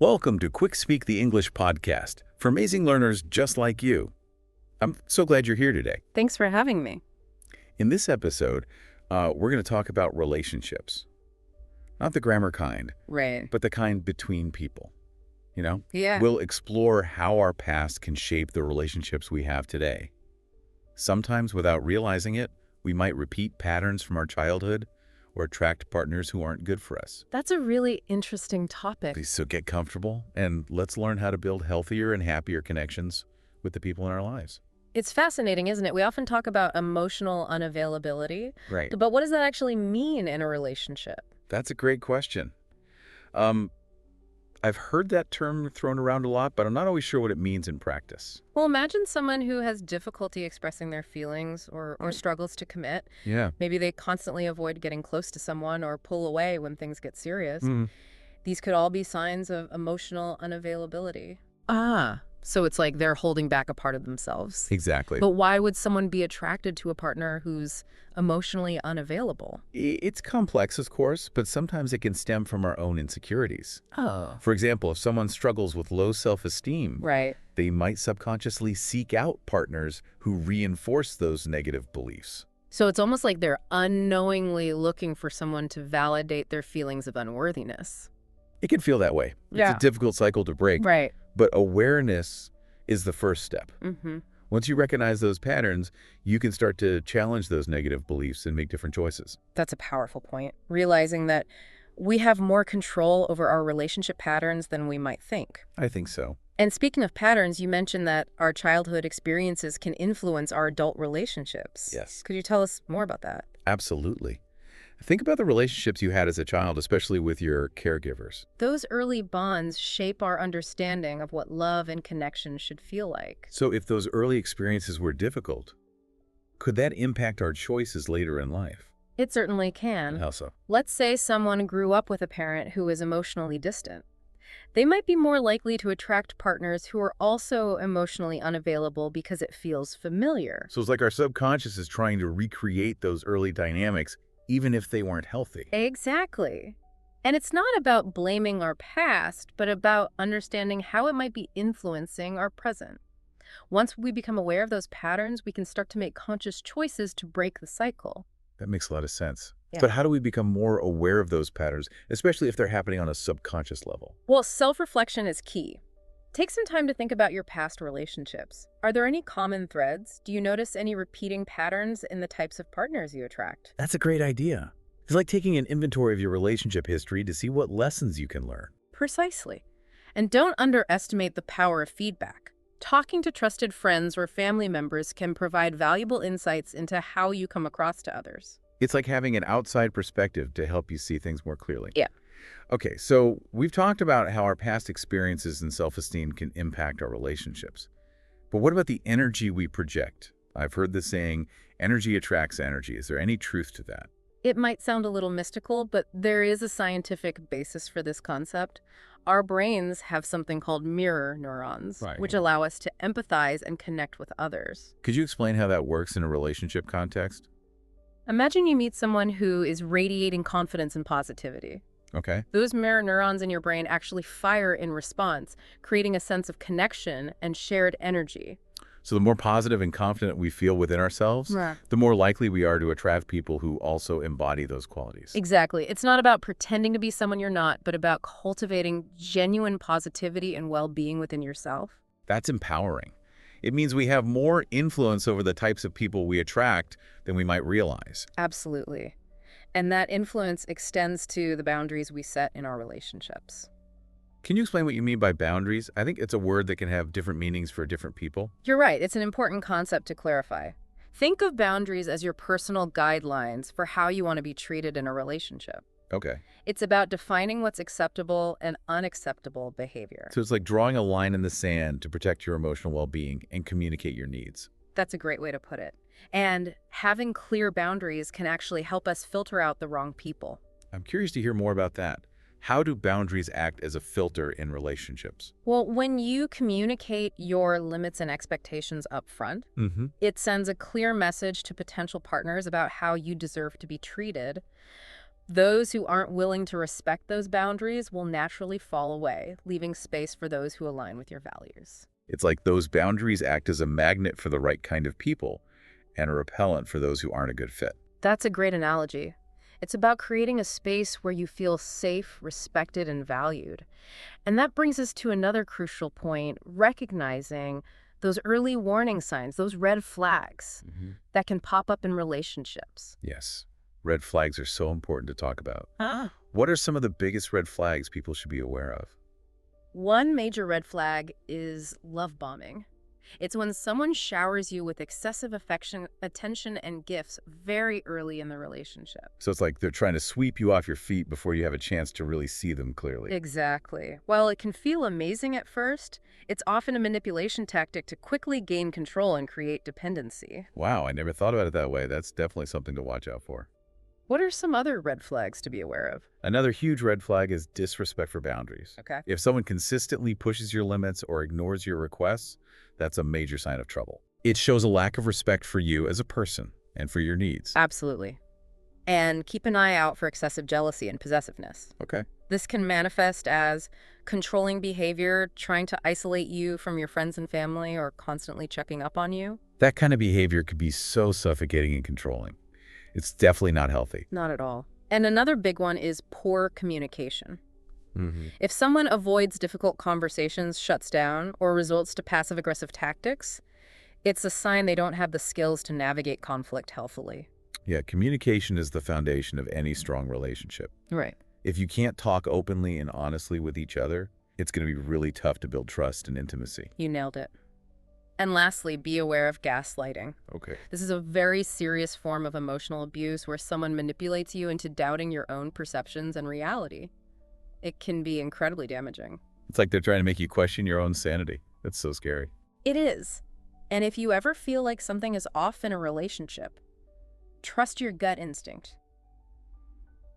Welcome to QuickSpeak the English podcast for amazing learners just like you. I'm so glad you're here today. Thanks for having me. In this episode, we're going to talk about relationships. Not the grammar kind, Right. but the kind between people. Yeah. We'll explore how our past can shape the relationships we have today. Sometimes, without realizing it, we might repeat patterns from our childhood or attract partners who aren't good for us. That's a really interesting topic. So get comfortable and let's learn how to build healthier and happier connections with the people in our lives. It's fascinating, isn't it? We often talk about emotional unavailability. Right. But what does that actually mean in a relationship? That's a great question. I've heard that term thrown around a lot, but I'm not always sure what it means in practice. Well, imagine someone who has difficulty expressing their feelings or struggles to commit. Yeah. Maybe they constantly avoid getting close to someone or pull away when things get serious. These could all be signs of emotional unavailability. So it's like they're holding back a part of themselves. Exactly. But why would someone be attracted to a partner who's emotionally unavailable? It's complex, of course, but sometimes it can stem from our own insecurities. Oh. For example, if someone struggles with low self-esteem, Right. they might subconsciously seek out partners who reinforce those negative beliefs. So it's almost like they're unknowingly looking for someone to validate their feelings of unworthiness. It can feel that way. Yeah. It's a difficult cycle to break. Right. But awareness is the first step. Mm-hmm. Once you recognize those patterns, you can start to challenge those negative beliefs and make different choices. That's a powerful point. Realizing that we have more control over our relationship patterns than we might think. I think so. And speaking of patterns, you mentioned that our childhood experiences can influence our adult relationships. Yes. Could you tell us more about that? Absolutely. Think about the relationships you had as a child, especially with your caregivers. Those early bonds shape our understanding of what love and connection should feel like. So if those early experiences were difficult, could that impact our choices later in life? It certainly can. How so? Let's say someone grew up with a parent who is emotionally distant. They might be more likely to attract partners who are also emotionally unavailable because it feels familiar. So it's like our subconscious is trying to recreate those early dynamics, even if they weren't healthy. Exactly. And it's not about blaming our past, but about understanding how it might be influencing our present. Once we become aware of those patterns, we can start to make conscious choices to break the cycle. That makes a lot of sense. Yeah. But how do we become more aware of those patterns, especially if they're happening on a subconscious level? Well, self-reflection is key. Take some time to think about your past relationships. Are there any common threads? Do you notice any repeating patterns in the types of partners you attract? That's a great idea. It's like taking an inventory of your relationship history to see what lessons you can learn. Precisely. And don't underestimate the power of feedback. Talking to trusted friends or family members can provide valuable insights into how you come across to others. It's like having an outside perspective to help you see things more clearly. Yeah. Okay, so we've talked about how our past experiences and self-esteem can impact our relationships. But what about the energy we project? I've heard the saying, energy attracts energy. Is there any truth to that? It might sound a little mystical, but there is a scientific basis for this concept. Our brains have something called mirror neurons, Right. which allow us to empathize and connect with others. Could you explain how that works in a relationship context? Imagine you meet someone who is radiating confidence and positivity. Okay. Those mirror neurons in your brain actually fire in response, creating a sense of connection and shared energy. So the more positive and confident we feel within ourselves, Right. the more likely we are to attract people who also embody those qualities. Exactly. It's not about pretending to be someone you're not, but about cultivating genuine positivity and well-being within yourself. That's empowering. It means we have more influence over the types of people we attract than we might realize. Absolutely. And that influence extends to the boundaries we set in our relationships. Can you explain what you mean by boundaries? I think it's a word that can have different meanings for different people. You're right. It's an important concept to clarify. Think of boundaries as your personal guidelines for how you want to be treated in a relationship. Okay. It's about defining what's acceptable and unacceptable behavior. So it's like drawing a line in the sand to protect your emotional well-being and communicate your needs. That's a great way to put it. And having clear boundaries can actually help us filter out the wrong people. I'm curious to hear more about that. How do boundaries act as a filter in relationships? Well, when you communicate your limits and expectations up front, it sends a clear message to potential partners about how you deserve to be treated. Those who aren't willing to respect those boundaries will naturally fall away, leaving space for those who align with your values. It's like those boundaries act as a magnet for the right kind of people and a repellent for those who aren't a good fit. That's a great analogy. It's about creating a space where you feel safe, respected, and valued. And that brings us to another crucial point, recognizing those early warning signs, those red flags that can pop up in relationships. Yes, red flags are so important to talk about. Ah. What are some of the biggest red flags people should be aware of? One major red flag is love bombing. It's when someone showers you with excessive affection, attention, and gifts very early in the relationship. So it's like they're trying to sweep you off your feet before you have a chance to really see them clearly. Exactly. While it can feel amazing at first, it's often a manipulation tactic to quickly gain control and create dependency. Wow, I never thought about it that way. That's definitely something to watch out for. What are some other red flags to be aware of? Another huge red flag is disrespect for boundaries. Okay. If someone consistently pushes your limits or ignores your requests, that's a major sign of trouble. It shows a lack of respect for you as a person and for your needs. Absolutely. And keep an eye out for excessive jealousy and possessiveness. Okay. This can manifest as controlling behavior, trying to isolate you from your friends and family, or constantly checking up on you. That kind of behavior could be so suffocating and controlling. It's definitely not healthy. Not at all. And another big one is poor communication. If someone avoids difficult conversations, shuts down, or resorts to passive-aggressive tactics, it's a sign they don't have the skills to navigate conflict healthily. Yeah, communication is the foundation of any strong relationship. Right. If you can't talk openly and honestly with each other, it's going to be really tough to build trust and intimacy. You nailed it. And lastly, be aware of gaslighting. Okay. This is a very serious form of emotional abuse where someone manipulates you into doubting your own perceptions and reality. It can be incredibly damaging. It's like they're trying to make you question your own sanity. That's so scary. It is. And if you ever feel like something is off in a relationship, trust your gut instinct.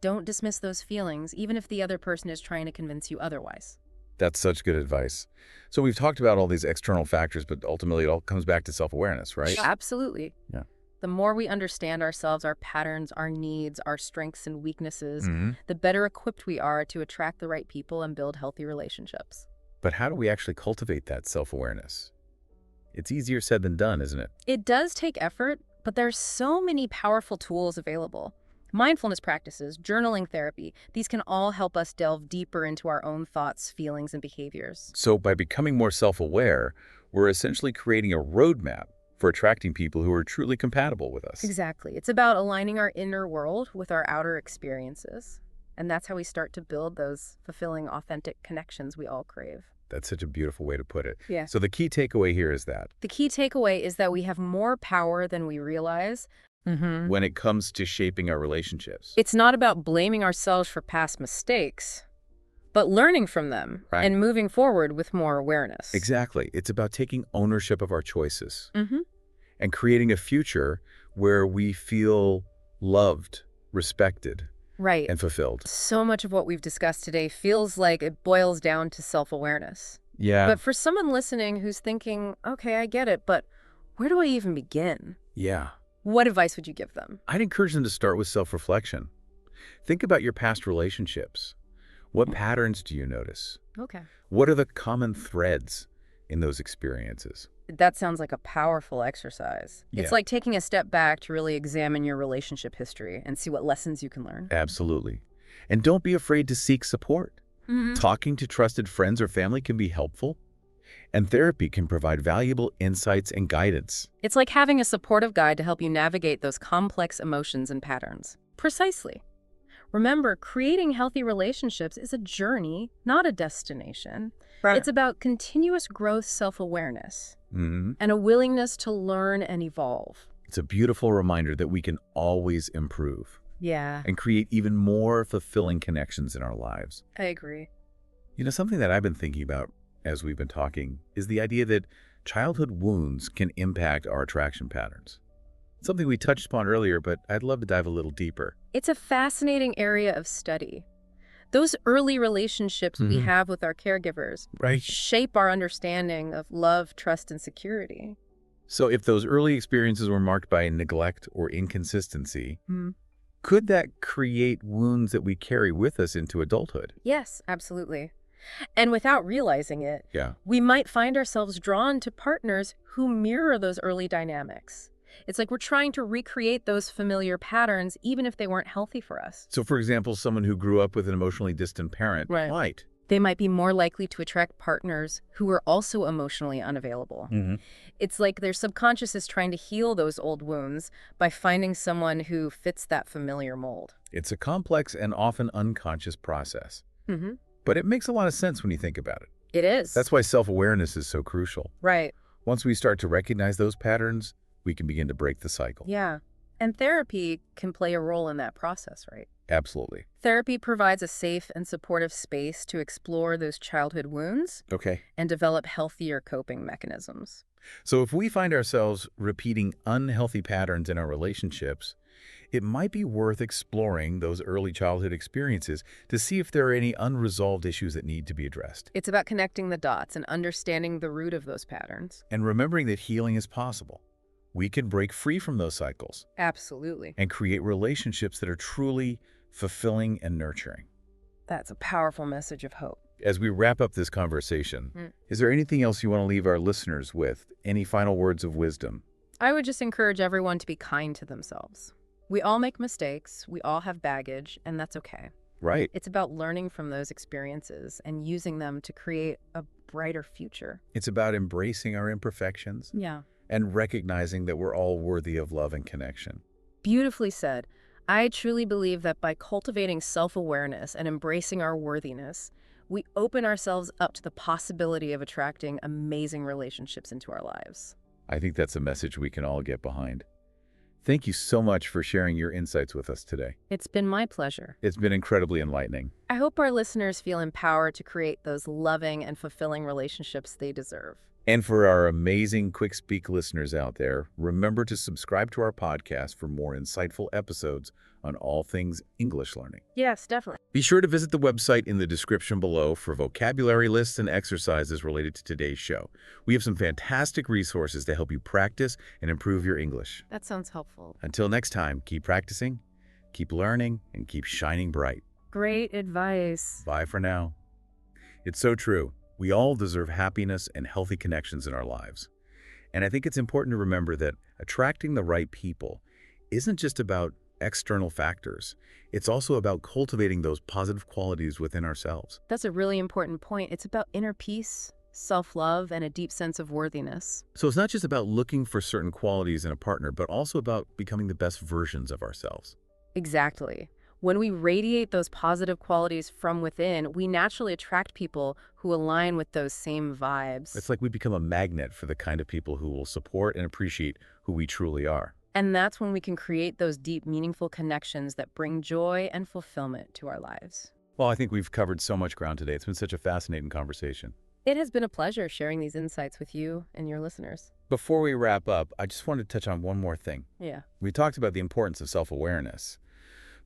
Don't dismiss those feelings, even if the other person is trying to convince you otherwise. That's such good advice. So we've talked about all these external factors, but ultimately it all comes back to self-awareness, right? Absolutely. Yeah. The more we understand ourselves, our patterns, our needs, our strengths and weaknesses, Mm-hmm. the better equipped we are to attract the right people and build healthy relationships. But how do we actually cultivate that self-awareness? It's easier said than done, isn't it? It does take effort, but there's so many powerful tools available. Mindfulness practices, journaling therapy, these can all help us delve deeper into our own thoughts, feelings, and behaviors. So by becoming more self-aware, we're essentially creating a roadmap for attracting people who are truly compatible with us. Exactly. It's about aligning our inner world with our outer experiences. And that's how we start to build those fulfilling, authentic connections we all crave. That's such a beautiful way to put it. Yeah. So the key takeaway here is that The key takeaway is that we have more power than we realize. when it comes to shaping our relationships. It's not about blaming ourselves for past mistakes, but learning from them Right. and moving forward with more awareness. Exactly. It's about taking ownership of our choices Mm-hmm. and creating a future where we feel loved, respected, Right. and fulfilled. So much of what we've discussed today feels like it boils down to self-awareness. Yeah. But for someone listening who's thinking, okay, I get it, but where do I even begin? Yeah. What advice would you give them? I'd encourage them to start with self-reflection. Think about your past relationships. What patterns do you notice? Okay. What are the common threads in those experiences? That sounds like a powerful exercise. Yeah. It's like taking a step back to really examine your relationship history and see what lessons you can learn. Absolutely. And don't be afraid to seek support. Talking to trusted friends or family can be helpful, and therapy can provide valuable insights and guidance. It's like having a supportive guide to help you navigate those complex emotions and patterns. Precisely. Remember, creating healthy relationships is a journey, not a destination. It's about continuous growth, self-awareness, and a willingness to learn and evolve. It's a beautiful reminder that we can always improve Yeah, and create even more fulfilling connections in our lives. I agree. You know, something that I've been thinking about as we've been talking is the idea that childhood wounds can impact our attraction patterns. Something we touched upon earlier, but I'd love to dive a little deeper. It's a fascinating area of study. Those early relationships we have with our caregivers Right. shape our understanding of love, trust, and security. So if those early experiences were marked by neglect or inconsistency, could that create wounds that we carry with us into adulthood? Yes, absolutely. And without realizing it, Yeah. we might find ourselves drawn to partners who mirror those early dynamics. It's like we're trying to recreate those familiar patterns, even if they weren't healthy for us. So, for example, someone who grew up with an emotionally distant parent Right. might. They might be more likely to attract partners who are also emotionally unavailable. Hmm. It's like their subconscious is trying to heal those old wounds by finding someone who fits that familiar mold. It's a complex and often unconscious process, Mm-hmm. but it makes a lot of sense when you think about it. It is. That's why self-awareness is so crucial. Right. Once we start to recognize those patterns, we can begin to break the cycle. Yeah. And therapy can play a role in that process, right? Absolutely. Therapy provides a safe and supportive space to explore those childhood wounds Okay. and develop healthier coping mechanisms. So if we find ourselves repeating unhealthy patterns in our relationships, it might be worth exploring those early childhood experiences to see if there are any unresolved issues that need to be addressed. It's about connecting the dots and understanding the root of those patterns. And remembering that healing is possible. We can break free from those cycles Absolutely. and create relationships that are truly fulfilling and nurturing. That's a powerful message of hope. As we wrap up this conversation, is there anything else you want to leave our listeners with? Any final words of wisdom? I would just encourage everyone to be kind to themselves. We all make mistakes, we all have baggage, and that's okay. Right. It's about learning from those experiences and using them to create a brighter future. It's about embracing our imperfections Yeah. and recognizing that we're all worthy of love and connection. Beautifully said. I truly believe that by cultivating self-awareness and embracing our worthiness, we open ourselves up to the possibility of attracting amazing relationships into our lives. I think that's a message we can all get behind. Thank you so much for sharing your insights with us today. It's been my pleasure. It's been incredibly enlightening. I hope our listeners feel empowered to create those loving and fulfilling relationships they deserve. And for our amazing QuickSpeak listeners out there, remember to subscribe to our podcast for more insightful episodes on all things English learning. Yes, definitely. Be sure to visit the website in the description below for vocabulary lists and exercises related to today's show. We have some fantastic resources to help you practice and improve your English. That sounds helpful. Until next time, keep practicing, keep learning, and keep shining bright. Great advice. Bye for now. It's so true. We all deserve happiness and healthy connections in our lives. And I think it's important to remember that attracting the right people isn't just about external factors. It's also about cultivating those positive qualities within ourselves. That's a really important point. It's about inner peace, self-love, and a deep sense of worthiness. So it's not just about looking for certain qualities in a partner, but also about becoming the best versions of ourselves. Exactly. When we radiate those positive qualities from within, we naturally attract people who align with those same vibes. It's like we become a magnet for the kind of people who will support and appreciate who we truly are. And that's when we can create those deep, meaningful connections that bring joy and fulfillment to our lives. Well, I think we've covered so much ground today. It's been such a fascinating conversation. It has been a pleasure sharing these insights with you and your listeners. Before we wrap up, I just wanted to touch on one more thing. Yeah. We talked about the importance of self-awareness.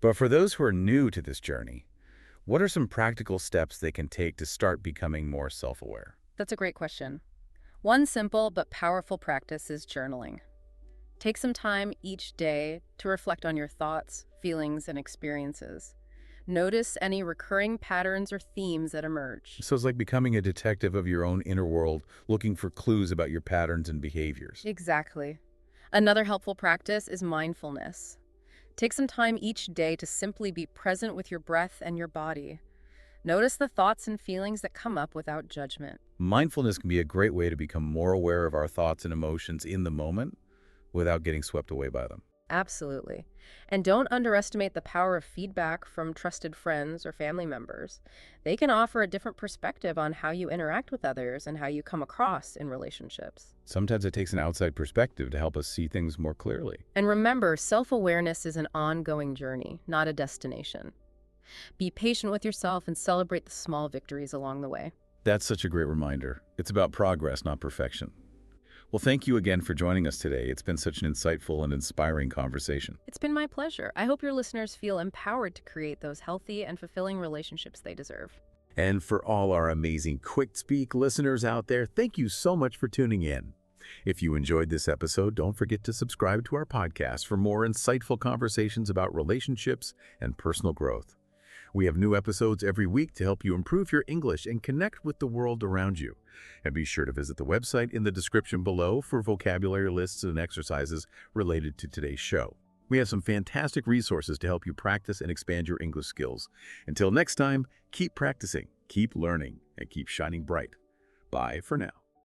But for those who are new to this journey, what are some practical steps they can take to start becoming more self-aware? That's a great question. One simple but powerful practice is journaling. Take some time each day to reflect on your thoughts, feelings, and experiences. Notice any recurring patterns or themes that emerge. So it's like becoming a detective of your own inner world, looking for clues about your patterns and behaviors. Exactly. Another helpful practice is mindfulness. Take some time each day to simply be present with your breath and your body. Notice the thoughts and feelings that come up without judgment. Mindfulness can be a great way to become more aware of our thoughts and emotions in the moment without getting swept away by them. Absolutely. And don't underestimate the power of feedback from trusted friends or family members. They can offer a different perspective on how you interact with others and how you come across in relationships. Sometimes it takes an outside perspective to help us see things more clearly. And remember, self-awareness is an ongoing journey, not a destination. Be patient with yourself and celebrate the small victories along the way. That's such a great reminder. It's about progress, not perfection. Well, thank you again for joining us today. It's been such an insightful and inspiring conversation. It's been my pleasure. I hope your listeners feel empowered to create those healthy and fulfilling relationships they deserve. And for all our amazing QuickSpeak listeners out there, thank you so much for tuning in. If you enjoyed this episode, don't forget to subscribe to our podcast for more insightful conversations about relationships and personal growth. We have new episodes every week to help you improve your English and connect with the world around you. And be sure to visit the website in the description below for vocabulary lists and exercises related to today's show. We have some fantastic resources to help you practice and expand your English skills. Until next time, keep practicing, keep learning, and keep shining bright. Bye for now.